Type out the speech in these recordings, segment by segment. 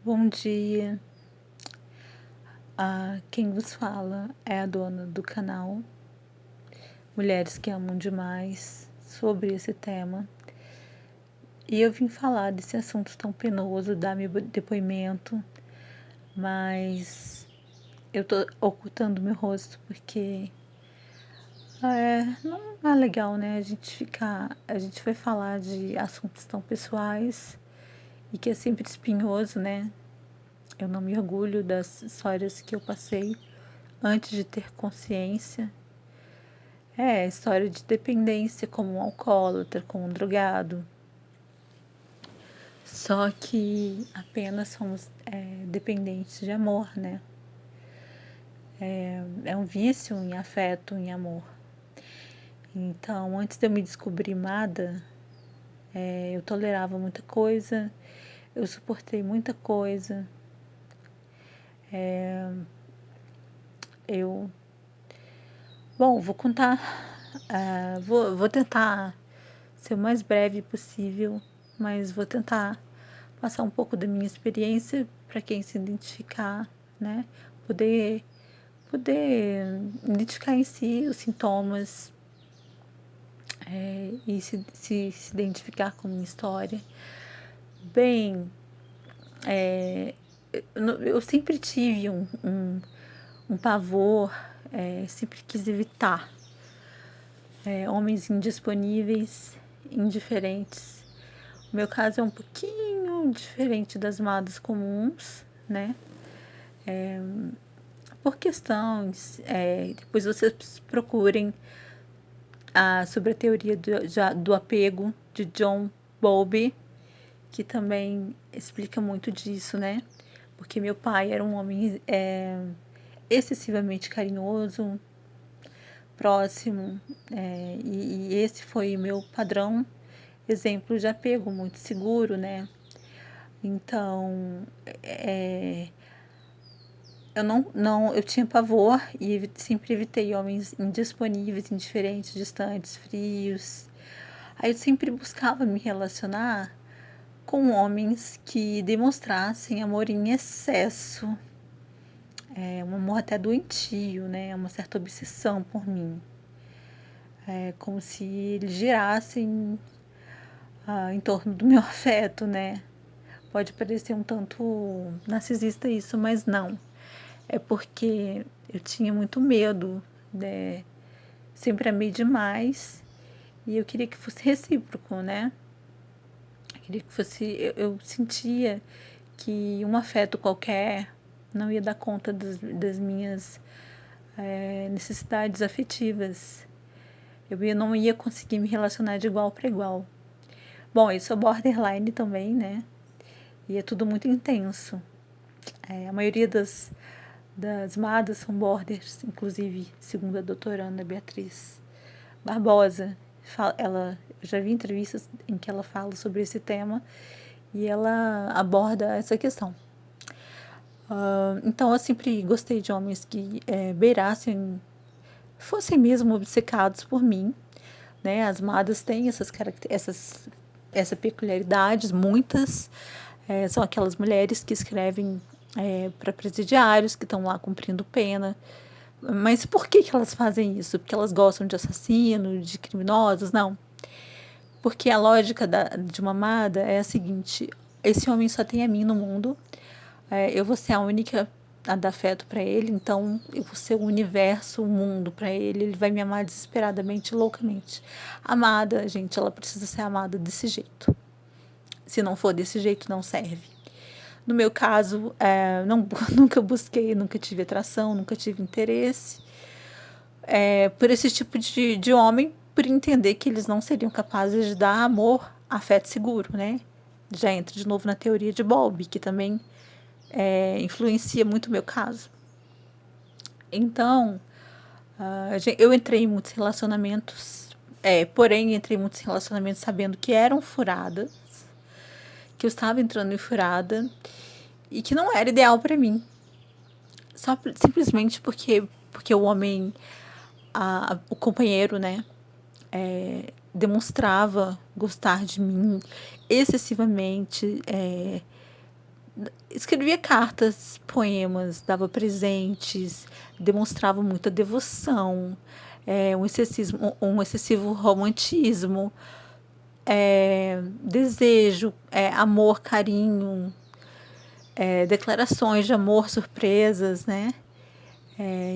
Bom dia. Quem vos fala é a dona do canal Mulheres que Amam Demais sobre esse tema. E eu vim falar desse assunto tão penoso, dar meu depoimento, mas eu tô ocultando meu rosto porque não é legal, né? A gente vai falar de assuntos tão pessoais e que é sempre espinhoso, né? Eu não me orgulho das histórias que eu passei antes de ter consciência. História de dependência, como um alcoólatra, como um drogado. Só que apenas somos dependentes de amor, né? É um vício em afeto, em amor. Então, antes de eu me descobrir amada, eu tolerava muita coisa, eu suportei muita coisa. Vou contar, vou tentar ser o mais breve possível, mas vou tentar passar um pouco da minha experiência para quem se identificar, né? Poder identificar em si os sintomas e se identificar com a minha história. Bem, eu sempre tive um pavor, sempre quis evitar homens indisponíveis, indiferentes. O meu caso é um pouquinho diferente das madas comuns, né? Por questões, depois vocês procurem sobre a teoria do apego de John Bowlby, que também explica muito disso, né? Porque meu pai era um homem excessivamente carinhoso, próximo, e esse foi o meu padrão, exemplo de apego, muito seguro, né? Então, eu tinha pavor e sempre evitei homens indisponíveis, indiferentes, distantes, frios. Aí eu sempre buscava me relacionar com homens que demonstrassem amor em excesso, um amor até doentio, né? Uma certa obsessão por mim. Como se eles girassem em torno do meu afeto, né? Pode parecer um tanto narcisista isso, mas não. É porque eu tinha muito medo, né? Sempre amei demais e eu queria que fosse recíproco, né? Eu queria que fosse. Eu sentia que um afeto qualquer não ia dar conta das minhas necessidades afetivas. Eu não ia conseguir me relacionar de igual para igual. Bom, eu sou borderline também, né? E é tudo muito intenso. A maioria das madas são borders, inclusive, segundo a doutora Ana Beatriz Barbosa. Eu já vi entrevistas em que ela fala sobre esse tema e ela aborda essa questão. Então, eu sempre gostei de homens que beirassem, fossem mesmo obcecados por mim, né? As madas têm essas peculiaridades, muitas são aquelas mulheres que escrevem para presidiários que estão lá cumprindo pena. Mas por que elas fazem isso? Porque elas gostam de assassinos, de criminosos? Não. Porque a lógica de uma amada é a seguinte: esse homem só tem a mim no mundo, eu vou ser a única a dar afeto para ele, então eu vou ser o universo, o mundo para ele, ele vai me amar desesperadamente, loucamente. Amada, gente, ela precisa ser amada desse jeito. Se não for desse jeito, não serve. No meu caso, nunca busquei, nunca tive atração, nunca tive interesse por esse tipo de homem, por entender que eles não seriam capazes de dar amor, afeto seguro, né? Já entra de novo na teoria de Bowlby, que também influencia muito o meu caso. Então, eu entrei em muitos relacionamentos, porém entrei em muitos relacionamentos sabendo que eram furadas, que eu estava entrando em furada e que não era ideal para mim. Simplesmente porque o homem, o companheiro, né, demonstrava gostar de mim excessivamente, escrevia cartas, poemas, dava presentes, demonstrava muita devoção, um excessivo romantismo, desejo, amor, carinho, declarações de amor, surpresas, né?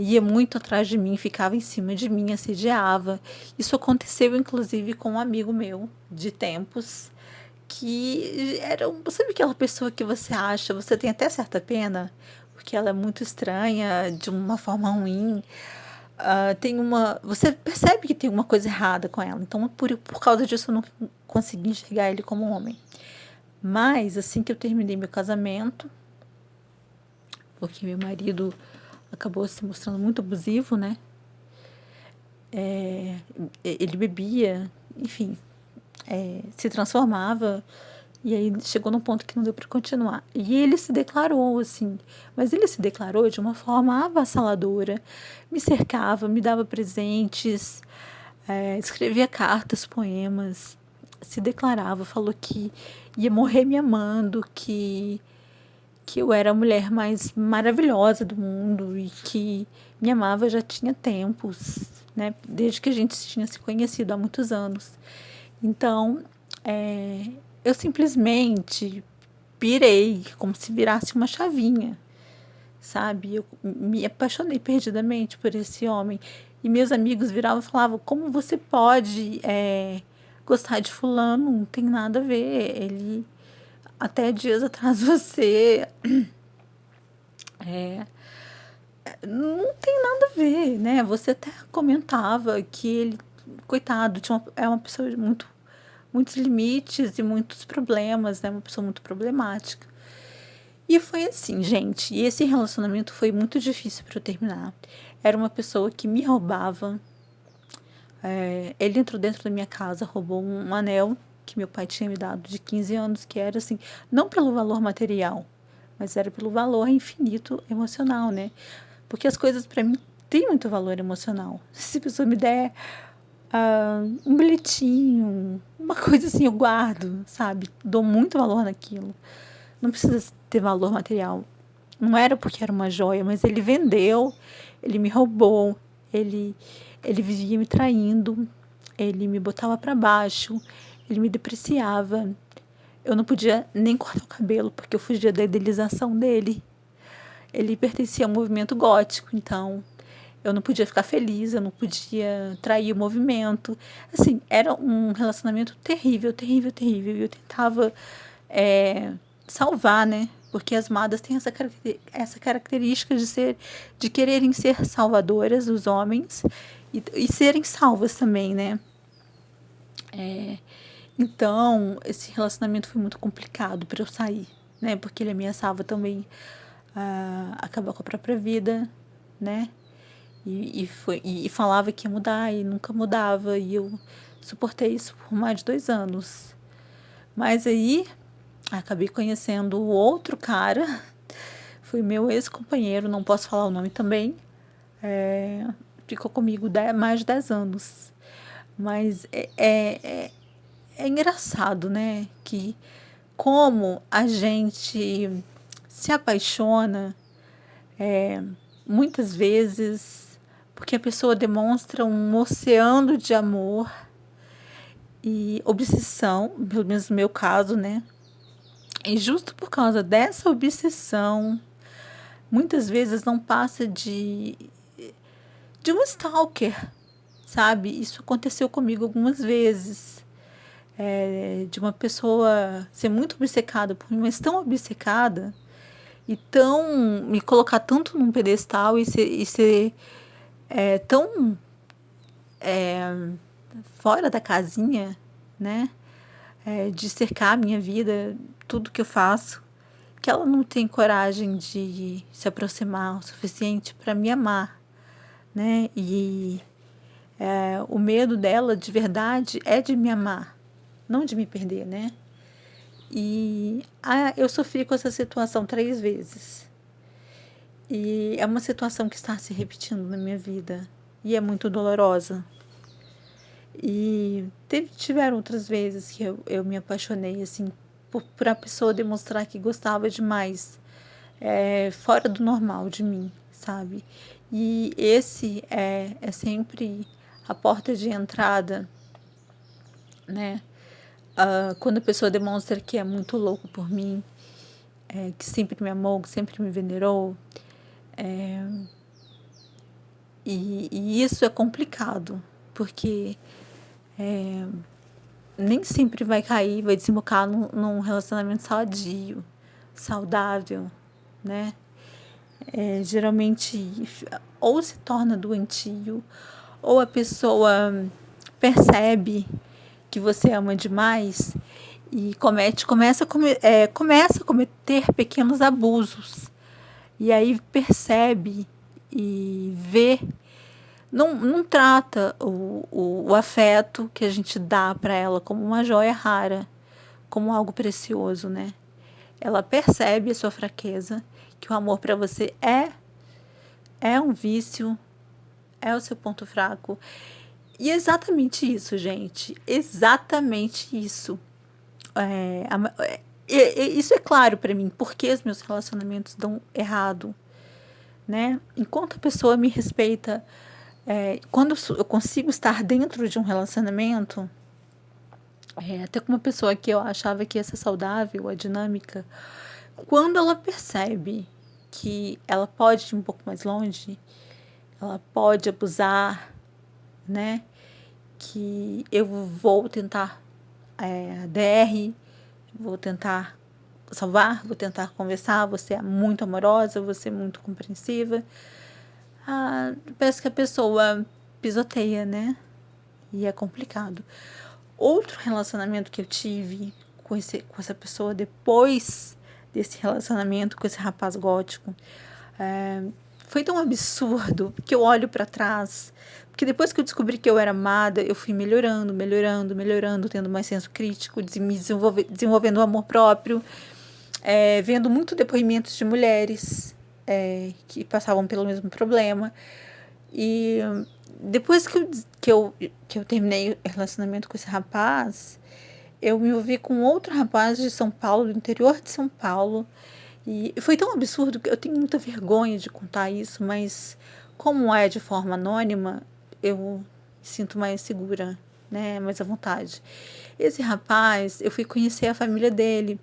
Ia muito atrás de mim, ficava em cima de mim, assediava. Isso aconteceu, inclusive, com um amigo meu de tempos, que era, sabe aquela pessoa que você acha, você tem até certa pena, porque ela é muito estranha, de uma forma ruim. Você percebe que tem uma coisa errada com ela. Então, por causa disso, eu não consegui enxergar ele como homem. Mas, assim que eu terminei meu casamento, porque meu marido acabou se mostrando muito abusivo, né? Ele bebia, enfim, se transformava, e aí chegou num ponto que não deu para continuar. E ele se declarou, assim, mas ele se declarou de uma forma avassaladora, me cercava, me dava presentes, escrevia cartas, poemas, se declarava, falou que ia morrer me amando, que eu era a mulher mais maravilhosa do mundo e que me amava já tinha tempos, né? Desde que a gente tinha se conhecido há muitos anos. Então, eu simplesmente pirei, como se virasse uma chavinha, sabe? Eu me apaixonei perdidamente por esse homem. E meus amigos viravam e falavam: como você pode gostar de fulano? Não tem nada a ver. Ele, até dias atrás, você não tem nada a ver, né? Você até comentava que ele, coitado, é uma pessoa de muitos limites e muitos problemas, né? Uma pessoa muito problemática. E foi assim, gente. E esse relacionamento foi muito difícil para eu terminar. Era uma pessoa que me roubava. Ele entrou dentro da minha casa, roubou um anel que meu pai tinha me dado de 15 anos, que era assim, não pelo valor material, mas era pelo valor infinito emocional, né? Porque as coisas para mim têm muito valor emocional. Se a pessoa me der um bilhetinho, uma coisa assim, eu guardo, sabe? Dou muito valor naquilo. Não precisa ter valor material. Não era porque era uma joia, mas ele vendeu, ele me roubou, ele vivia me traindo, ele me botava para baixo, ele me depreciava. Eu não podia nem cortar o cabelo porque eu fugia da idealização dele. Ele pertencia ao movimento gótico, então eu não podia ficar feliz, eu não podia trair o movimento. Assim, era um relacionamento terrível, terrível, terrível. E eu tentava salvar, né? Porque as madas têm essa característica de quererem ser salvadoras dos homens e serem salvas também, né? Então, esse relacionamento foi muito complicado para eu sair, né? Porque ele ameaçava também acabar com a própria vida, né? E falava que ia mudar e nunca mudava. E eu suportei isso por mais de 2 anos. Mas aí acabei conhecendo o outro cara. Foi meu ex-companheiro, não posso falar o nome também. Ficou comigo mais de 10 anos. Mas é engraçado, né? Que como a gente se apaixona muitas vezes porque a pessoa demonstra um oceano de amor e obsessão, pelo menos no meu caso, né? E justo por causa dessa obsessão, muitas vezes não passa de um stalker, sabe? Isso aconteceu comigo algumas vezes. De uma pessoa ser muito obcecada por mim, mas tão obcecada e tão me colocar tanto num pedestal e ser tão fora da casinha, né? De cercar a minha vida, tudo que eu faço, que ela não tem coragem de se aproximar o suficiente para me amar, né? E o medo dela, de verdade, é de me amar, não de me perder, né? E eu sofri com essa situação 3 vezes. E é uma situação que está se repetindo na minha vida. E é muito dolorosa. E tiveram outras vezes que eu me apaixonei, assim, por a pessoa demonstrar que gostava demais, fora do normal de mim, sabe? E esse é sempre a porta de entrada, né? Quando a pessoa demonstra que é muito louco por mim, que sempre me amou, que sempre me venerou, e isso é complicado, porque nem sempre vai cair, vai desembocar num relacionamento sadio, saudável, né? Geralmente ou se torna doentio, ou a pessoa percebe que você ama demais e começa a cometer pequenos abusos. E aí percebe e vê, não trata o afeto que a gente dá para ela como uma joia rara, como algo precioso, né? Ela percebe a sua fraqueza, que o amor para você é um vício, é o seu ponto fraco. E é exatamente isso, gente. Exatamente isso. Isso é claro para mim, porque os meus relacionamentos dão errado, né? Enquanto a pessoa me respeita, quando eu consigo estar dentro de um relacionamento, até com uma pessoa que eu achava que ia ser saudável, a dinâmica, quando ela percebe que ela pode ir um pouco mais longe, ela pode abusar, né? Que eu vou tentar DR, vou tentar salvar, vou tentar conversar, você é muito amorosa, você é muito compreensiva. Parece que a pessoa pisoteia, né? E é complicado. Outro relacionamento que eu tive com essa pessoa depois desse relacionamento com esse rapaz gótico, foi tão absurdo que eu olho para trás, porque depois que eu descobri que eu era amada, eu fui melhorando, tendo mais senso crítico, me desenvolvendo o amor próprio, vendo muito depoimentos de mulheres que passavam pelo mesmo problema. E depois que eu terminei o relacionamento com esse rapaz, eu me envolvi com outro rapaz de São Paulo, do interior de São Paulo. E foi tão absurdo que eu tenho muita vergonha de contar isso, mas como é de forma anônima, eu me sinto mais segura, né? Mais à vontade. Esse rapaz, eu fui conhecer a família dele.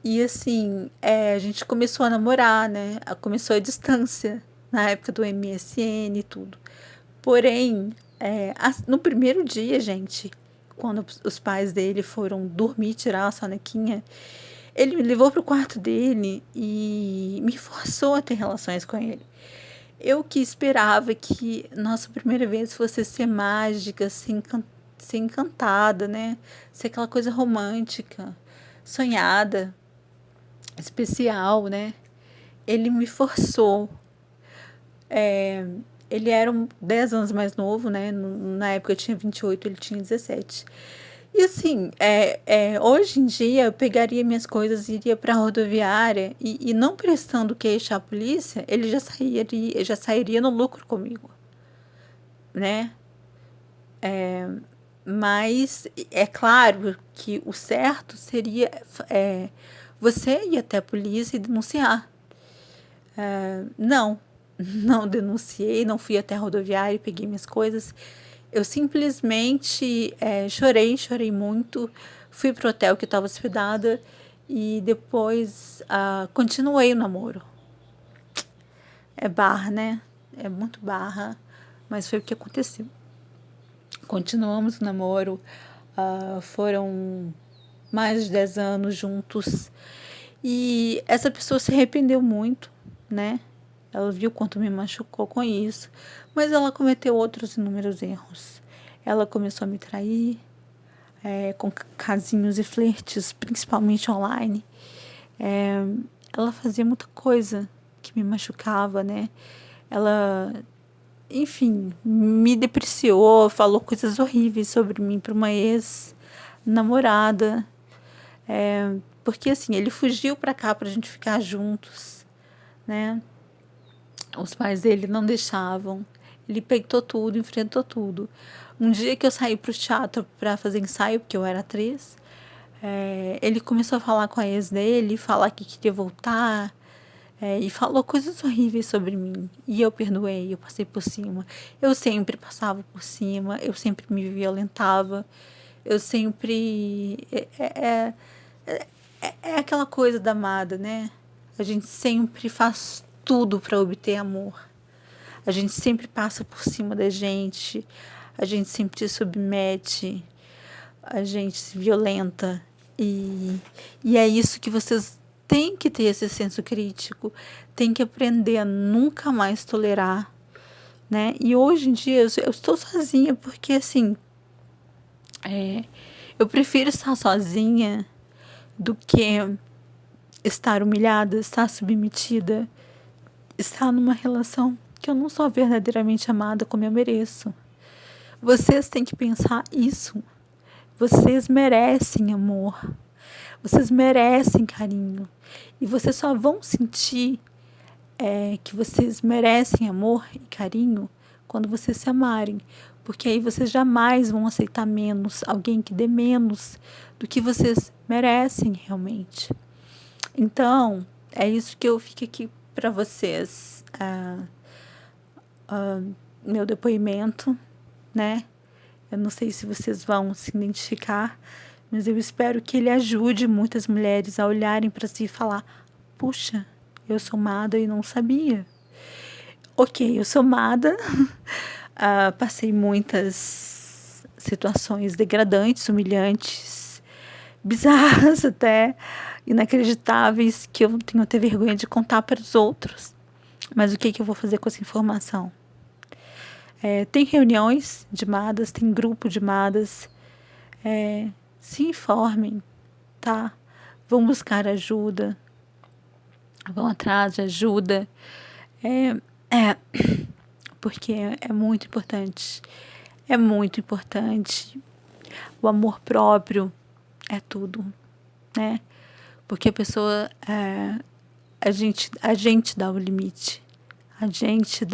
E assim, a gente começou a namorar, né? Começou a distância, na época do MSN e tudo. Porém, no primeiro dia, gente, quando os pais dele foram dormir, tirar a sonequinha, ele me levou pro quarto dele e me forçou a ter relações com ele. Eu que esperava que nossa primeira vez fosse ser mágica, ser encantada, né? Ser aquela coisa romântica, sonhada, especial, né? Ele me forçou. Ele era 10 anos mais novo, né? Na época eu tinha 28, ele tinha 17. E assim, hoje em dia eu pegaria minhas coisas e iria para a rodoviária e não prestando queixa à polícia, ele já sairia no lucro comigo, né? Mas é claro que o certo seria você ir até a polícia e denunciar. Não, não denunciei, não fui até a rodoviária e peguei minhas coisas. Eu simplesmente chorei muito, fui pro hotel que estava hospedada e depois continuei o namoro. É barra, né? É muito barra, mas foi o que aconteceu. Continuamos o namoro, foram mais de 10 anos juntos e essa pessoa se arrependeu muito, né? Ela viu quanto me machucou com isso, mas ela cometeu outros inúmeros erros. Ela começou a me trair, com casinhos e flertes, principalmente online. Ela fazia muita coisa que me machucava, né? Ela, enfim, me depreciou, falou coisas horríveis sobre mim para uma ex-namorada. Porque assim, ele fugiu para cá pra gente ficar juntos, né? Os pais dele não deixavam. Ele peitou tudo, enfrentou tudo. Um dia que eu saí pro teatro para fazer ensaio, porque eu era atriz, Ele começou a falar com a ex dele, falar que queria voltar, e falou coisas horríveis sobre mim. E eu perdoei, eu passei por cima. Eu sempre passava por cima, eu sempre me violentava, eu sempre. É aquela coisa da amada, né? A gente sempre faz tudo para obter amor. A gente sempre passa por cima da gente, a gente sempre se submete, a gente se violenta. E é isso que vocês têm que ter, esse senso crítico, tem que aprender a nunca mais tolerar, né? E hoje em dia eu estou sozinha porque, assim, eu prefiro estar sozinha do que estar humilhada, estar submetida, estar numa relação que eu não sou verdadeiramente amada como eu mereço. Vocês têm que pensar isso. Vocês merecem amor. Vocês merecem carinho. E vocês só vão sentir que vocês merecem amor e carinho quando vocês se amarem. Porque aí vocês jamais vão aceitar menos, alguém que dê menos do que vocês merecem realmente. Então, é isso que eu fico aqui para vocês. Meu depoimento, né? Eu não sei se vocês vão se identificar, mas eu espero que ele ajude muitas mulheres a olharem para si e falar: puxa, eu sou amada e não sabia. Ok, eu sou amada, passei muitas situações degradantes, humilhantes, bizarras até, inacreditáveis, que eu tenho até vergonha de contar para os outros. Mas o que eu vou fazer com essa informação? Tem reuniões de madas, tem grupo de madas. Se informem, tá? Vão buscar ajuda, vão atrás de ajuda, porque é muito importante. É muito importante. O amor próprio é tudo, né? Porque a pessoa, a gente dá o limite, a gente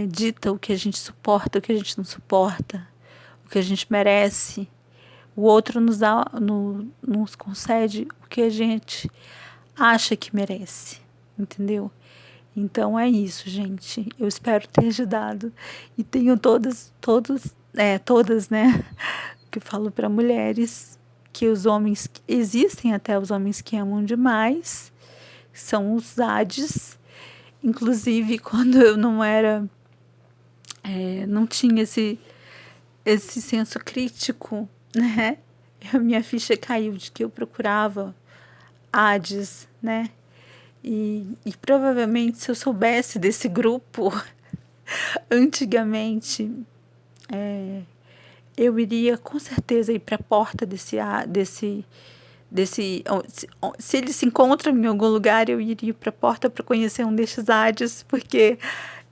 dita o que a gente suporta, o que a gente não suporta, o que a gente merece. O outro nos concede o que a gente acha que merece, entendeu? Então é isso, gente. Eu espero ter ajudado. E tenho todas, né? Que eu falo para mulheres que os homens, existem até os homens que amam demais, são os Hades. Inclusive, quando eu não tinha esse senso crítico, né? Minha ficha caiu de que eu procurava Hades, né? E provavelmente, se eu soubesse desse grupo antigamente, eu iria com certeza ir para a porta desse se ele se encontra em algum lugar, eu iria para a porta para conhecer um desses Hades, porque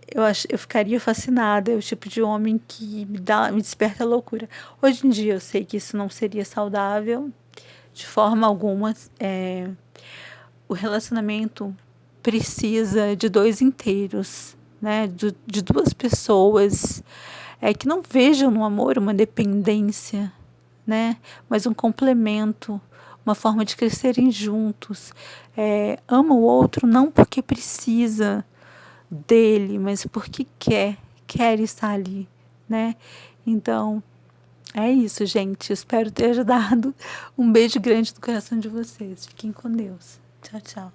eu ficaria fascinada. É o tipo de homem que me desperta loucura. Hoje em dia eu sei que isso não seria saudável de forma alguma. O relacionamento precisa de dois inteiros, né? De duas pessoas que não vejam no amor uma dependência, né? Mas um complemento, uma forma de crescerem juntos. Ama o outro não porque precisa dele, mas porque quer estar ali, né? Então, é isso, gente. Eu espero ter ajudado. Um beijo grande no coração de vocês. Fiquem com Deus. Tchau, tchau.